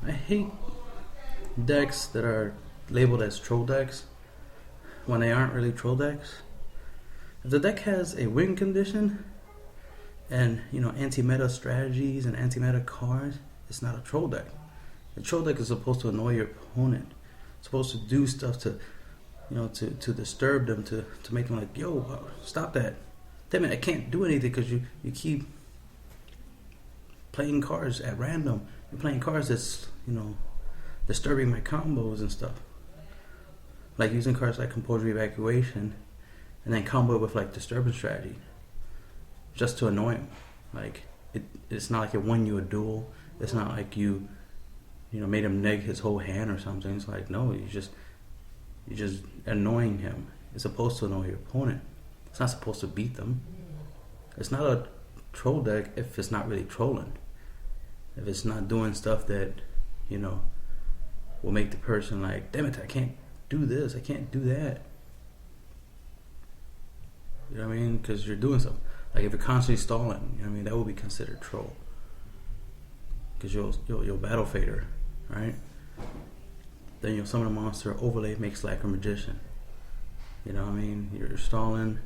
I hate decks that are labeled as troll decks when they aren't really troll decks. If the deck has a win condition and anti-meta strategies and anti-meta cards, it's not a troll deck. A troll deck is supposed to annoy your opponent. It's supposed to do stuff to to disturb them, to make them like, yo, stop that. Damn it, I can't do anything because you keep playing cards at random. You're playing cards that's, disturbing my combos and stuff. Like using cards like Composure Evacuation and then combo it with like Disturbance Strategy just to annoy him. Like, it's not like it won you a duel. It's not like you made him neg his whole hand or something. It's like, no, you're just annoying him. It's supposed to annoy your opponent. It's not supposed to beat them. It's not a troll deck if it's not really trolling. If it's not doing stuff that, will make the person like, damn it, I can't do this, I can't do that. You know what I mean? Because you're doing something. Like if you're constantly stalling, that would be considered troll. Because you'll battle fader, right? Then you'll summon a monster, overlay, make Slacker Magician. You're stalling,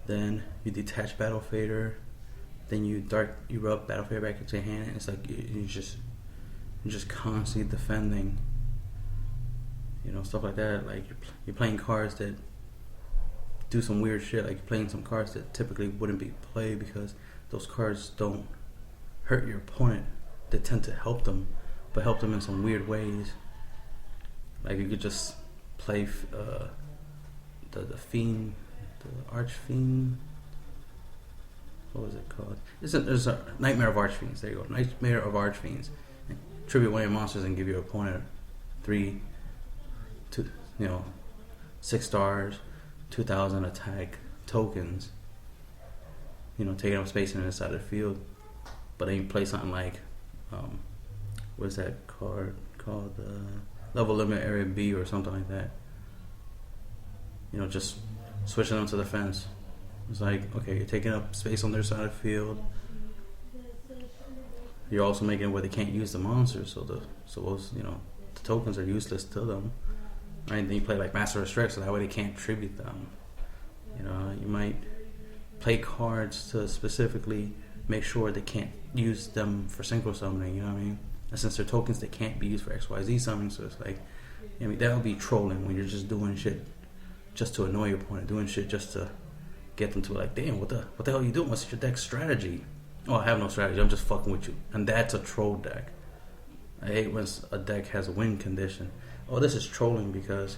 then you detach battle fader, then you rub battle fader back into your hand, and it's like you're just constantly defending. Stuff like that. Like you're playing cards that do some weird shit. Like you're playing some cards that typically wouldn't be played because those cards don't hurt your opponent. They tend to help them, but help them in some weird ways. Like you could just play the Fiend, the Archfiend. What was it called? There's a Nightmare of Archfiends. There you go, Nightmare of Archfiends. Tribute one of your monsters and give your opponent 6 stars, 2,000 attack tokens. Taking up space inside the field. But then you play something like, what's that card called? Level Limit Area B or something like that. Just switching them to the fence. It's like, okay, you're taking up space on their side of the field. You're also making it where they can't use the monsters, so the tokens are useless to them. Right? Then you play like Master of Strix, so that way they can't tribute them. You might play cards to specifically make sure they can't use them for synchro summoning. And since they're tokens, they can't be used for XYZ summoning. So it's like, that would be trolling when you're just doing shit just to annoy your opponent, doing shit just to get them to be like, damn, what the hell are you doing? What's your deck strategy? Oh, I have no strategy. I'm just fucking with you. And that's a troll deck. I hate when a deck has a win condition. Oh, this is trolling because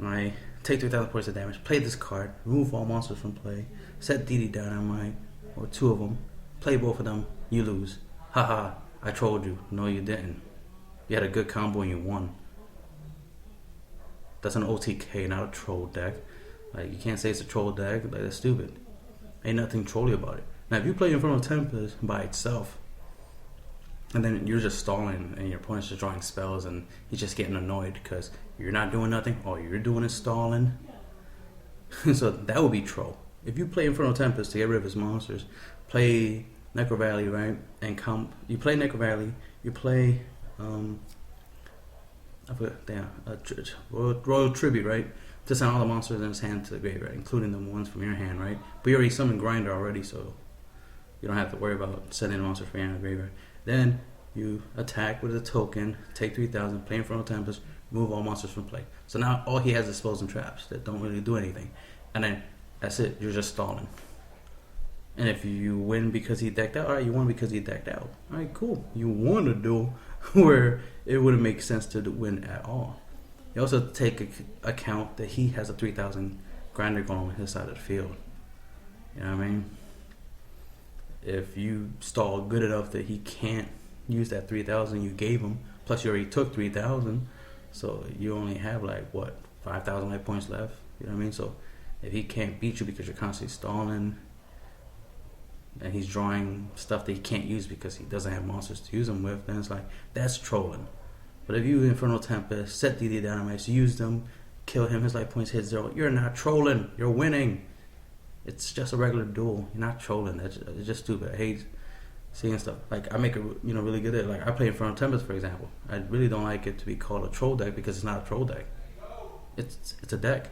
I take 3,000 points of damage, play this card, remove all monsters from play, set DD Dynamite, or 2 of them, play both of them, you lose. Haha, I trolled you. No, you didn't. You had a good combo and you won. That's an OTK, not a troll deck. Like, you can't say it's a troll deck. Like, that's stupid. Ain't nothing trolly about it. Now, if you play Infernal Tempest by itself, and then you're just stalling, and your opponent's just drawing spells, and he's just getting annoyed because you're not doing nothing, all you're doing is stalling. So that would be troll. If you play Infernal Tempest to get rid of his monsters, play Necro Valley, right? And you play Necro Valley, you play Royal Tribute, right? To send all the monsters in his hand to the graveyard, including the ones from your hand, right? But you already summoned Grinder already, so you don't have to worry about sending monsters from your hand to the graveyard. Then you attack with a token, take 3,000, play Infernal Tempest, remove all monsters from play. So now all he has is spells and traps that don't really do anything. And then that's it, you're just stalling. And if you win because he decked out, alright, you won because he decked out. Alright, cool. You won a duel where it wouldn't make sense to win at all. You also take account that he has a 3,000 grinder going on his side of the field. You know what I mean? If you stall good enough that he can't use that 3,000 you gave him, plus you already took 3,000, so you only have 5,000 life points left. You know what I mean? So if he can't beat you because you're constantly stalling, and he's drawing stuff that he can't use because he doesn't have monsters to use them with, then it's like, that's trolling. But if you Infernal Tempest, set DD Dynamites, use them, kill him, his life points hit 0, you're not trolling, you're winning. It's just a regular duel. You're not trolling. It's just stupid. I hate seeing stuff. Like, I make it, really good at it. Like, I play in front of Tempest, for example. I really don't like it to be called a troll deck because it's not a troll deck. It's a deck.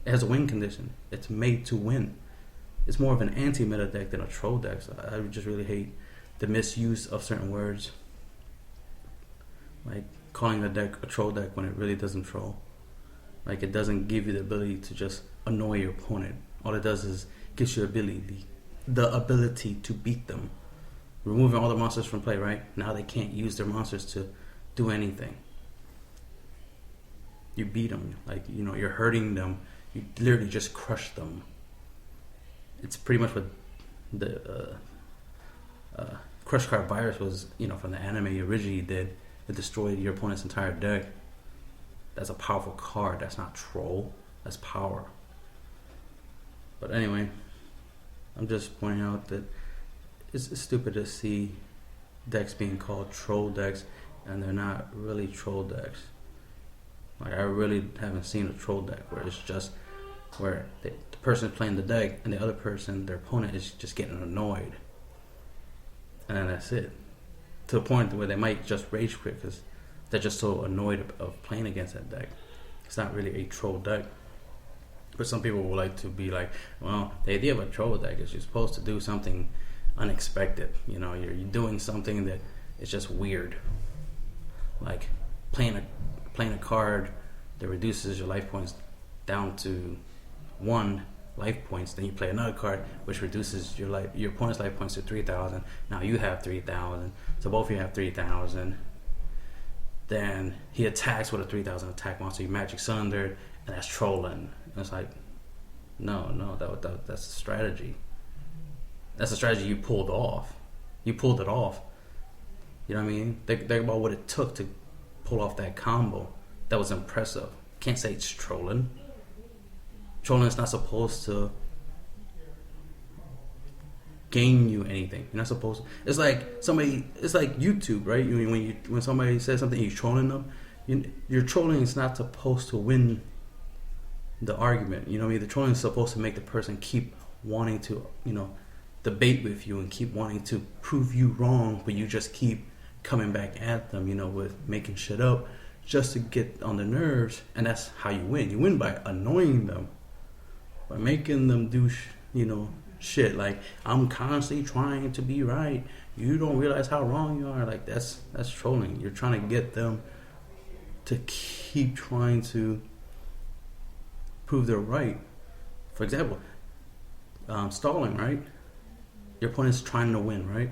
It has a win condition. It's made to win. It's more of an anti-meta deck than a troll deck. So I just really hate the misuse of certain words. Like calling the deck a troll deck when it really doesn't troll. Like, it doesn't give you the ability to just annoy your opponent. All it does is gives you the ability to beat them. Removing all the monsters from play, right? Now they can't use their monsters to do anything. You beat them. Like, you're hurting them. You literally just crush them. It's pretty much what the Crush Card Virus was, from the anime originally did. It destroyed your opponent's entire deck. That's a powerful card. That's not troll. That's power. But anyway, I'm just pointing out that it's stupid to see decks being called troll decks and they're not really troll decks. Like, I really haven't seen a troll deck where it's just where the person playing the deck and the other person, their opponent, is just getting annoyed. And then that's it. To the point where they might just rage quit because they're just so annoyed of playing against that deck. It's not really a troll deck. But some people will like to be like, well, the idea of a troll deck is you're supposed to do something unexpected. You're doing something that is just weird. Like playing a card that reduces your life points down to 1 life points. Then you play another card which reduces your opponent's life points to 3,000. Now you have 3,000. So both of you have 3,000. Then he attacks with a 3,000 attack monster. You Magic Cylinder, and that's trolling. And it's like, no, that's a strategy. That's a strategy you pulled off. You pulled it off. You know what I mean? Think about what it took to pull off that combo. That was impressive. Can't say it's trolling. Trolling is not supposed to gain you anything. You're not supposed to. It's like YouTube, right? When somebody says something, you're trolling them. Your trolling is not supposed to win the argument. The trolling is supposed to make the person keep wanting to, debate with you and keep wanting to prove you wrong, but you just keep coming back at them, with making shit up just to get on their nerves, and that's how you win. You win by annoying them, by making them do, shit. Like, I'm constantly trying to be right. You don't realize how wrong you are. Like, that's trolling. You're trying to get them to keep trying to prove they're right. For example, stalling, right? Your opponent's trying to win, right?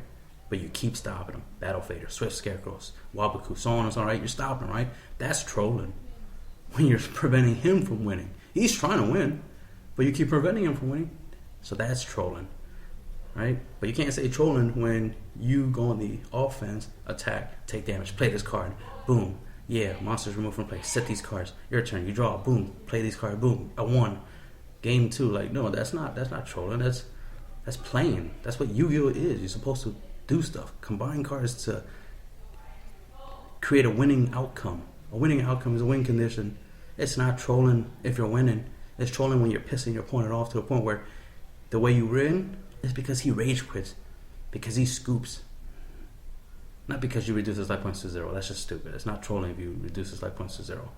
But you keep stopping them. Battle Fader, Swift Scarecrows, Wabaku, so on and so on, right? You're stopping, right? That's trolling. When you're preventing him from winning. He's trying to win, but you keep preventing him from winning. So that's trolling, right? But you can't say trolling when you go on the offense, attack, take damage, play this card, boom. Yeah, monsters removed from play. Set these cards. Your turn. You draw. Boom. Play these cards. Boom. I won. Game 2. Like, no, that's not trolling. That's playing. That's what Yu-Gi-Oh is. You're supposed to do stuff. Combine cards to create a winning outcome. A winning outcome is a win condition. It's not trolling if you're winning. It's trolling when you're pissing your opponent off to the point where the way you win is because he rage quits, because he scoops. Not because you reduce his life points to 0. That's just stupid. It's not trolling if you reduce his life points to 0.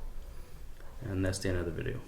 And that's the end of the video.